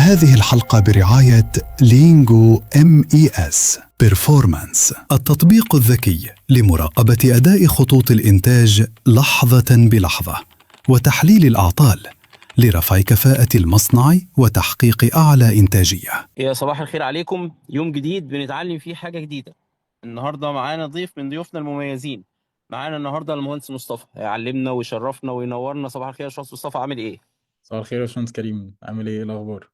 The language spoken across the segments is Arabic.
هذه الحلقة برعاية لينجو MES Performance، التطبيق الذكي لمراقبة أداء خطوط الإنتاج لحظة بلحظة وتحليل الأعطال لرفع كفاءة المصنع وتحقيق أعلى إنتاجية. يا صباح الخير عليكم. يوم جديد بنتعلم فيه حاجة جديدة. النهاردة معانا ضيف من ضيوفنا المميزين. معانا النهاردة المهندس مصطفى هيعلمنا ويشرفنا وينورنا. صباح الخير يا باشمهندس مصطفى، عامل ايه؟ صباح الخير يا باشمهندس كريم، عامل ايه الاخبار؟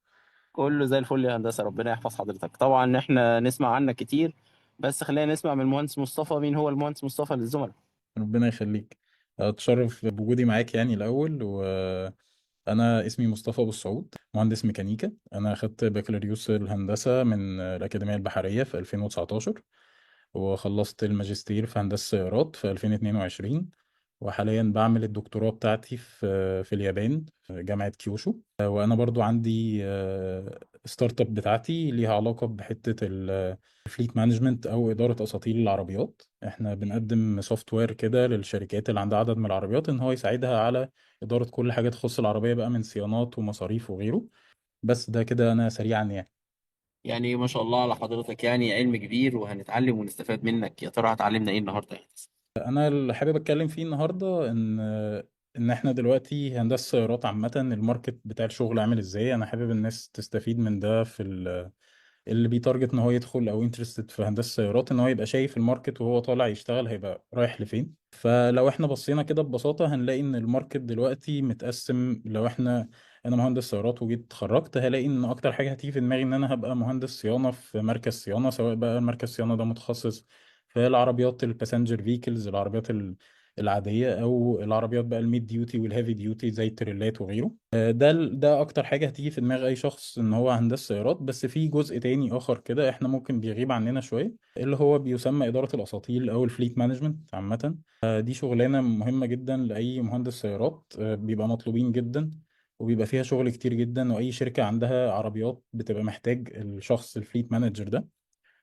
كله زي الفل يا هندسة، ربنا يحفظ حضرتك. طبعا احنا نسمع عنك كتير، بس خلينا نسمع من المهندس مصطفى. مين هو المهندس مصطفى للزملاء؟ ربنا يخليك. اتشرف بوجودي معاك يعني الاول. وانا اسمي مصطفى ابو السعود، مهندس ميكانيكا. انا اخدت بكالوريوس الهندسه من الاكاديميه البحريه في 2019، وخلصت الماجستير في هندسه سيارات في 2022، وحاليا بعمل الدكتوراه بتاعتي في اليابان في جامعه كيوشو. وانا برضو عندي ستارت اب بتاعتي ليها علاقه بحته الفليت مانجمنت او اداره اساطيل العربيات. احنا بنقدم سوفت وير كده للشركات اللي عندها عدد من العربيات، ان هو يساعدها على اداره كل حاجه تخص العربيه بقى، من صيانات ومصاريف وغيره. بس ده كده انا سريعا يعني. يعني ما شاء الله على حضرتك، يعني علم كبير وهنتعلم ونستفاد منك. يا ترى هتعلمنا ايه النهارده يا هندسة؟ انا اللي حابب اتكلم فيه النهارده ان احنا دلوقتي هندسه سيارات عامه، الماركت بتاع الشغل عامل ازاي. انا حابب الناس تستفيد من ده في اللي بيتارجت ان هو يدخل او انترستد في هندسه سيارات، ان هو يبقى شايف الماركت وهو طالع يشتغل هيبقى رايح لفين. فلو احنا بصينا كده ببساطه هنلاقي ان الماركت دلوقتي متقسم. لو انا مهندس سيارات وجيت اتخرجت، هلاقي ان اكتر حاجه هتيجي في دماغي ان انا هبقى مهندس صيانه في مركز صيانه، سواء بقى مركز صيانه ده متخصص في العربيات الباسنجر فيكلز، العربيات العاديه، او العربيات بقى الميد ديوتي والهيفي ديوتي زي التريلات وغيره. ده اكتر حاجه هتيجي في دماغ اي شخص ان هو هندسه سيارات. بس في جزء تاني اخر كده احنا ممكن بيغيب عننا شويه، اللي هو بيسمى اداره الاساطيل او الفليت مانجمنت عامه. دي شغلانه مهمه جدا لاي مهندس سيارات، بيبقى مطلوبين جدا، وبيبقى فيها شغل كتير جدا، واي شركه عندها عربيات بتبقى محتاج الشخص الفليت مانجر ده.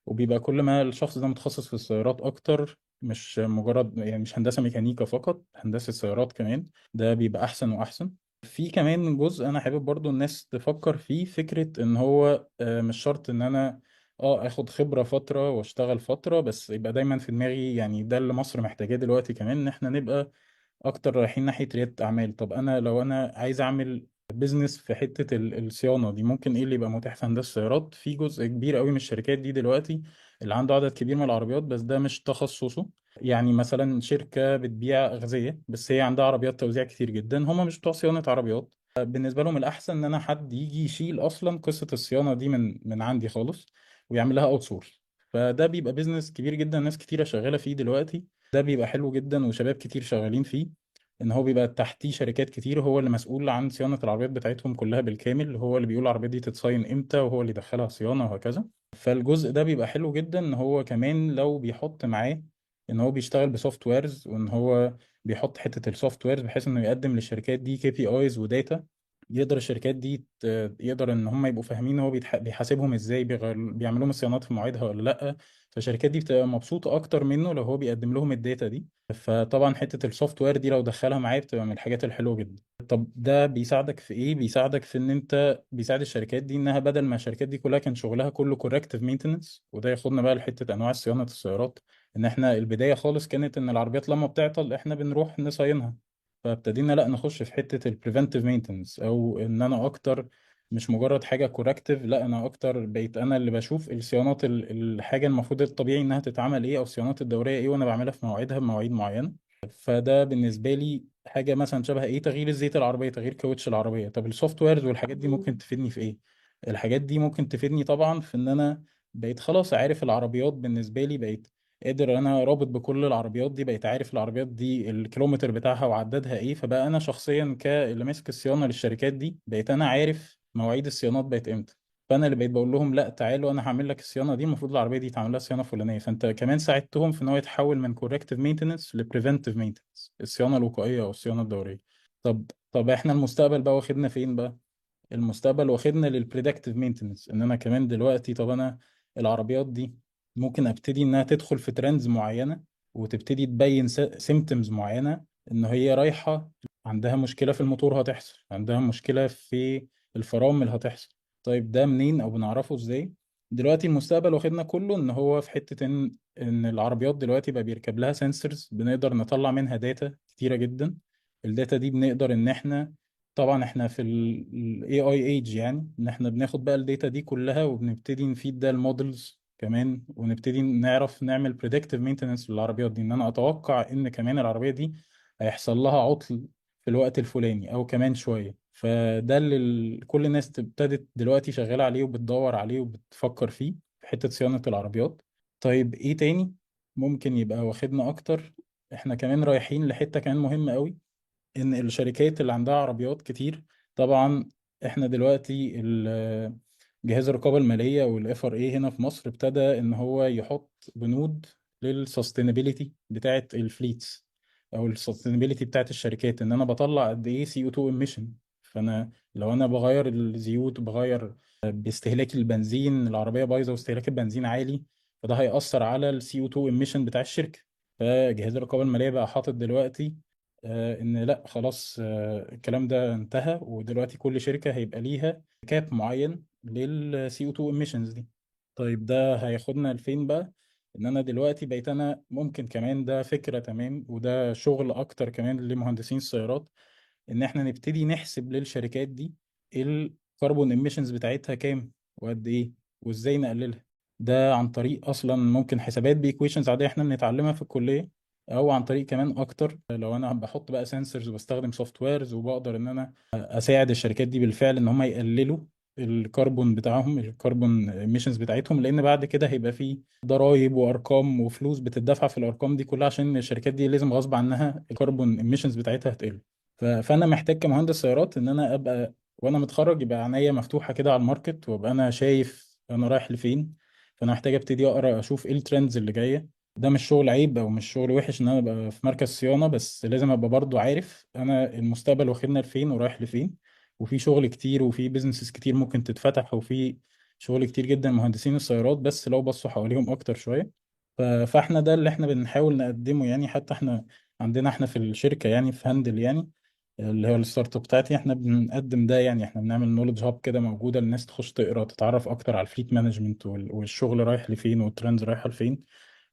وبيبقى كل ما الشخص ده متخصص في السيارات اكتر، مش مجرد يعني مش هندسه ميكانيكا فقط، هندسه سيارات كمان، ده بيبقى احسن واحسن. في كمان جزء انا حابب برضو الناس تفكر فيه، فكرة ان هو مش شرط ان انا اخد خبرة فترة واشتغل فترة بس. يبقى دايما في دماغي يعني ده اللي مصر محتاجاه دلوقتي كمان، ان احنا نبقى اكتر رايحين ناحية ريادة اعمال. طب انا لو انا عايز اعمل بيزنس في حتة الصيانة دي، ممكن ايه اللي يبقى متاح في هندسة السيارات؟ في جزء كبير قوي من الشركات دي دلوقتي اللي عنده عدد كبير من العربيات بس ده مش تخصصه. يعني مثلا شركة بتبيع أغذية بس هي عندها عربيات توزيع كتير جدا، هم مش بتوع صيانة عربيات. بالنسبة لهم الأحسن إن أنا حد يجي يشيل أصلا قصة الصيانة دي من عندي خالص، ويعمل لها أوت سورس. فده بيبقى بيزنس كبير جدا، ناس كتيرة شغالة فيه دلوقتي. ده بيبقى حلو جدا وشباب كتير شغالين فيه. ان هو بيبقى تحتيه شركات كتير، هو اللي مسؤول عن صيانة العربيات بتاعتهم كلها بالكامل، هو اللي بيقول العربيات دي تتصين امتى، وهو اللي يدخلها صيانة وهكذا. فالجزء ده بيبقى حلو جدا، ان هو كمان لو بيحط معاه ان هو بيشتغل بسوفت ويرز، وان هو بيحط حتة السوفت ويرز بحيث انه يقدم للشركات دي كي بي ايز وداتا. يقدر الشركات دي يقدر ان هم يبقوا فاهمين هو بيحاسبهم ازاي، بيعمل لهم الصيانات في مواعيدها ولا لا. فالشركات دي بتبقى مبسوطة اكتر منه لو هو بيقدم لهم الداتا دي. فطبعا حتة السوفت وير دي لو دخلها معايا بتبقى من الحاجات الحلوة جدا. طب ده بيساعدك في ايه؟ بيساعدك في ان انت بيساعد الشركات دي انها بدل ما الشركات دي كلها كان شغلها كله كوركتيف مينتنس، وده ياخدنا بقى لحتة انواع صيانة السيارات. ان احنا البداية خالص كانت ان العربيات لما بتعطل احنا بنروح نصينها. فابتدينا لا نخش في حتة البريفنتيف مينتنس، او ان انا اكتر مش مجرد حاجة كوركتيف، لا انا اكتر بقيت انا اللي بشوف الصيانات الحاجة المفروض الطبيعي انها تتعمل ايه، او الصيانات الدورية ايه، وانا بعملها في مواعيدها بمواعيد معينة. فده بالنسبه لي حاجه مثلا شبه ايه، تغيير الزيت العربيه، تغيير كاوتش العربيه. طب السوفت ويرز والحاجات دي ممكن تفيدني في ايه؟ الحاجات دي ممكن تفيدني طبعا في ان انا بقيت خلاص عارف العربيات بالنسبه لي، بقيت قادر انا رابط بكل العربيات دي، بقيت عارف العربيات دي الكيلومتر بتاعها وعددها ايه. فبقى انا شخصيا كاللي ماسك الصيانه للشركات دي بقيت انا عارف مواعيد الصيانات بقت امتى. فانا اللي بقيت بقول لهم لا تعالوا انا هعمل لك الصيانه دي، المفروض العربيه دي تعمل لها صيانه فلانيه. فانت كمان ساعدتهم في ان هو يتحول من كوركتيف مينتنس لبريفنتيف مينتنس، الصيانه الوقائيه او الصيانه الدوريه. طب احنا المستقبل بقى واخدنا فين بقى؟ المستقبل واخدنا للبريدكتيف مينتنس. ان انا كمان دلوقتي طب انا العربيات دي ممكن ابتدي انها تدخل في ترندز معينه، وتبتدي تبين سيمتومز معينه ان هي رايحه، عندها مشكله في الموتور هتحصل، عندها مشكله في الفرامل هتحصل. طيب ده منين او بنعرفه ازاي؟ دلوقتي المستقبل واخدنا كله ان هو في حتة ان العربيات دلوقتي بقى بيركب لها سنسورز، بنقدر نطلع منها داتا كتيرة جدا. الداتا دي بنقدر ان احنا، طبعا احنا في ال AI age، يعني ان احنا بناخد بقى الداتا دي كلها وبنبتدي نفيد ده المودلز كمان، ونبتدي نعرف نعمل predictive maintenance للعربيات دي، ان انا اتوقع ان كمان العربية دي هيحصل لها عطل في الوقت الفلاني او كمان شوية. فده اللي كل الناس ابتدت دلوقتي شغالة عليه وبتدور عليه وبتفكر فيه في حتة صيانة العربيات. طيب ايه تاني ممكن يبقى واخدنا اكتر؟ احنا كمان رايحين لحتة كمان مهمة قوي، ان الشركات اللي عندها عربيات كتير، طبعا احنا دلوقتي جهاز الرقابة المالية والاف ار اي هنا في مصر ابتدى ان هو يحط بنود للسستينابيليتي بتاعت الفليتس او السستينابيليتي بتاعت الشركات، ان انا بطلع قد ايه سي او 2 ايميشن. فانا لو انا بغير الزيوت، بغير باستهلاك البنزين، العربية بايظة واستهلاك البنزين عالي، فده هيأثر على السي او 2 ايميشن بتاع الشركة. فجهاز الرقابة المالية بقى حاطط دلوقتي ان لا خلاص، الكلام ده انتهى، ودلوقتي كل شركة هيبقى ليها كاب معين للسي او 2 emissions دي. طيب ده هياخدنا لفين بقى؟ ان انا دلوقتي بقيت انا ممكن كمان، ده فكرة تمام وده شغل اكتر كمان لمهندسين السيارات، ان احنا نبتدي نحسب للشركات دي الكربون emissions بتاعتها كام وقد ايه وازاي نقللها. ده عن طريق اصلا ممكن حسابات بايكويشنز عادية احنا بنتعلمها في الكلية، او عن طريق كمان اكتر لو انا بحط بقى سنسورز وبستخدم سوفت ويرز، وبقدر ان انا اساعد الشركات دي بالفعل ان هم يقللوا الكربون بتاعهم، الكربون ايميشنز بتاعتهم، لان بعد كده هيبقى في ضرائب وارقام وفلوس بتدفع في الارقام دي كلها، عشان الشركات دي لازم غصب عنها الكربون ايميشنز بتاعتها هتقل. فانا محتاج كمهندس سيارات ان انا ابقى وانا متخرج يبقى عينيا مفتوحه كده على الماركت، وابقى انا شايف انا رايح لفين. فانا محتاج ابتدي اقرا اشوف ايه الترندز اللي جايه. ده مش شغل عيب او مش شغل وحش ان انا ابقى في مركز صيانه، بس لازم ابقى برضو عارف انا المستقبل واخدنا لفين ورايح لفين. وفي شغل كتير وفي بيزنسز كتير ممكن تتفتح، وفي شغل كتير جدا مهندسين السيارات بس لو بصوا حواليهم اكتر شويه. فاحنا ده اللي احنا بنحاول نقدمه يعني. حتى احنا عندنا احنا في الشركه يعني في هندل يعني، اللي هو الستارت اب بتاعتي، احنا بنقدم ده يعني. احنا بنعمل نولج هاب كده موجوده، الناس تخش تقرا تتعرف اكتر على الفليت مانجمنت والشغل رايح لفين والترندز رايحه لفين.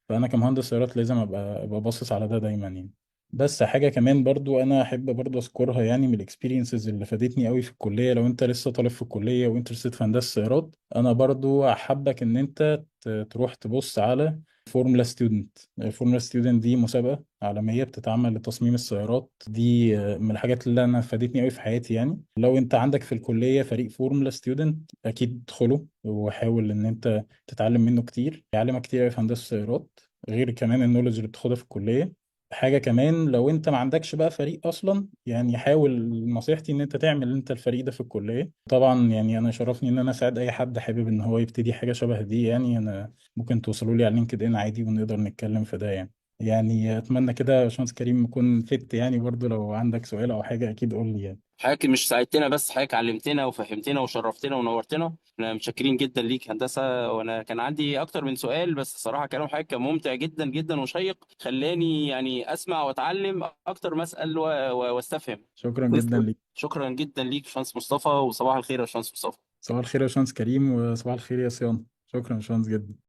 فانا كمهندس سيارات لازم ابقى باصص على ده دايما يعني. بس حاجه كمان برضو انا احب برضو اذكرها يعني من الاكسبيرينسز اللي فادتني قوي في الكليه، لو انت لسه طالب في الكليه وانترستد في هندسه سيارات، انا برضو احبك ان انت تروح تبص على فورمولا ستودنت. الفورمولا ستودنت دي مسابقه عالميه بتتعمل لتصميم السيارات دي، من الحاجات اللي انا فادتني قوي في حياتي يعني. لو انت عندك في الكليه فريق فورمولا ستودنت اكيد ادخله وحاول ان انت تتعلم منه كتير، يعلمك كتير قوي في هندسه السيارات، غير كمان النولج اللي بتاخدها في الكلية. حاجة كمان، لو انت ما عندكش بقى فريق اصلا يعني، حاول، نصيحتي ان انت تعمل انت الفريق ده في الكلية. طبعا يعني انا شرفني ان انا اساعد اي حد حابب ان هو يبتدي حاجة شبه دي يعني. انا ممكن توصلوا لي على لينكد ان عادي ونقدر نتكلم في ده يعني. يعني اتمنى كده يا باشمهندس كريم يكون فت يعني. برضو لو عندك سؤال او حاجة اكيد قول لي يعني. حضرتك مش ساعدتنا بس، حضرتك علمتنا وفهمتنا وشرفتنا ونورتنا. احنا متشكرين جدا ليك هندسة. وانا كان عندي اكتر من سؤال، بس الصراحة كلام حضرتك كان ممتع جدا جدا وشيق، خلاني يعني اسمع واتعلم اكتر ما اسال واستفهم. شكرا جدا ليك. شكرا جدا ليك يا باشمهندس مصطفى، وصباح الخير يا باشمهندس مصطفى. صباح الخير يا باشمهندس كريم، وصباح الخير يا صيام. شكرا يا باشمهندس جدا.